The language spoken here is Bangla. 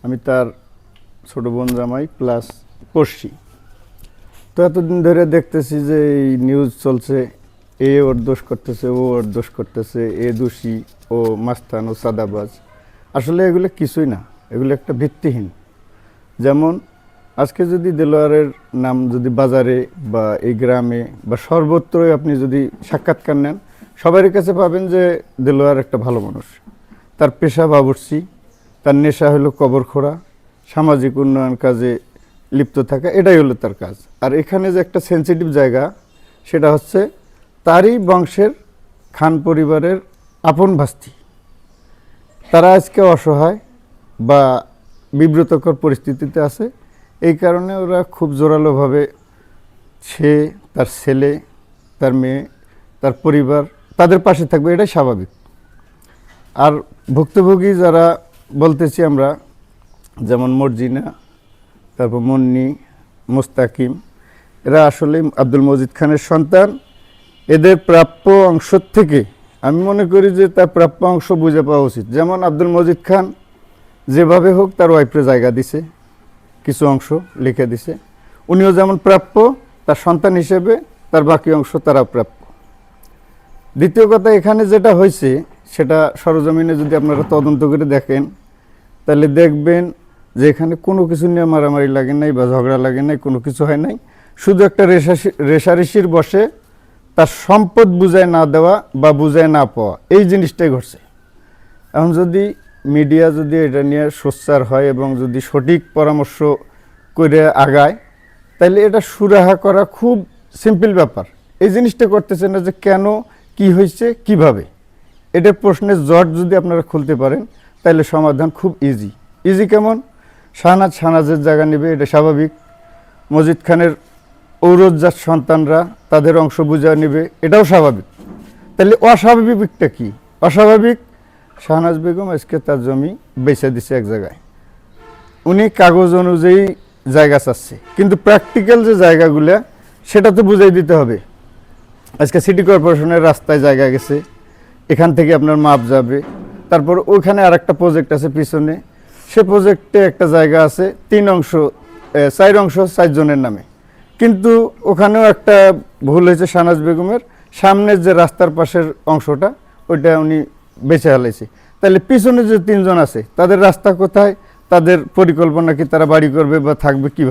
আমি তার ছোট বোন জামাই প্লাস পড়শি। তো এতদিন ধরে দেখতেছি যে এই নিউজ চলছে, এ ওর দোষ করতেছে, ও ওর দোষ করতেছে, এ দোষী, ও মাস্তান, ও সাদাবাজ। আসলে এগুলো কিছুই না, এগুলো একটা ভিত্তিহীন। যেমন আজকে যদি দেলোয়ারের নাম যদি বাজারে বা এই গ্রামে বা সর্বত্রই আপনি যদি সাক্ষাৎকার নেন, সবার কাছে পাবেন যে দেলোয়ার একটা ভালো মানুষ। তার পেশা বাবুর্চি, তার নেশা হলো কবর খোঁড়া, সামাজিক উন্নয়ন কাজে লিপ্ত থাকা, এটাই হলো তার কাজ। আর এখানে যে একটা সেন্সিটিভ জায়গা, সেটা হচ্ছে তারই বংশের খান পরিবারের আপন ভাস্তি। তারা আজকে অসহায় বা বিব্রতকর পরিস্থিতিতে আছে। এই কারণে ওরা খুব জোরালোভাবে সে, তার ছেলে, তার মেয়ে, তার পরিবার তাদের পাশে থাকবে, এটাই স্বাভাবিক। আর ভুক্তভোগী যারা বলতেছি আমরা, যেমন মর্জিনা, তারপর মুন্নি, মুস্তাকিম, এরা আসলে আব্দুল মজিদ খানের সন্তান। এদের প্রাপ্য অংশ থেকে আমি মনে করি যে তার প্রাপ্য অংশ বুঝে পাওয়া উচিত। যেমন আব্দুল মজিদ খান যেভাবে হোক তার ওয়াইফে জায়গা দিছে, কিছু অংশ লিখে দিছে, উনিও যেমন প্রাপ্য, তার সন্তান হিসেবে তার বাকি অংশ তারা প্রাপ্য। দ্বিতীয় কথা, এখানে যেটা হয়েছে সেটা সরজমিনে যদি আপনারা তদন্ত করে দেখেন, তাহলে দেখবেন যে এখানে কোনো কিছু নিয়ে মারামারি লাগে নাই বা ঝগড়া লাগে নাই, কোনো কিছু হয় নাই। শুধু একটা রেশারেশির বসে তার সম্পদ বুঝায় না দেওয়া বা বুঝায় না পাওয়া, এই জিনিসটাই ঘটছে। এখন যদি মিডিয়া যদি এটা নিয়ে সোচ্চার হয় এবং যদি সঠিক পরামর্শ করে আগায়, তাহলে এটা সুরাহা করা খুব সিম্পল ব্যাপার। এই জিনিসটা করতেছে না যে কেন, কি হয়েছে, কিভাবে। এটার প্রশ্নের জট যদি আপনারা খুলতে পারেন, তাহলে সমাধান খুব ইজি কেমন? শাহনাজের জায়গা নেবে, এটা স্বাভাবিক। মজিদ খানের ঔরজ্জার সন্তানরা তাদের অংশ বুঝা নেবে, এটাও স্বাভাবিক। তাহলে অস্বাভাবিকটা কি? অস্বাভাবিক, শাহনাজ বেগম আজকে তার জমি বেচে দিছে এক জায়গায়, উনি কাগজ অনুযায়ী জায়গা চাচ্ছে, কিন্তু প্র্যাকটিক্যাল যে জায়গাগুলো সেটা তো বুঝাই দিতে হবে। আজকে সিটি কর্পোরেশনের রাস্তায় জায়গা গেছে, এখান থেকে আপনার মাপ যাবে। তারপর ওইখানে আর একটা প্রজেক্ট আছে পিছনে, সে প্রজেক্টে একটা জায়গা আছে 3 অংশ 4 অংশ 4 জনের নামে, কিন্তু ওখানেও একটা ভুল হয়েছে। শাহনাজ বেগমের সামনের যে রাস্তার পাশের অংশটা, ওইটা উনি বেছে হালাইছে। তাহলে পিছনে যে 3 জন আছে, তাদের রাস্তা কোথায়, তাদের পরিকল্পনা কি, তারা বাড়ি করবে বা থাকবে কীভাবে?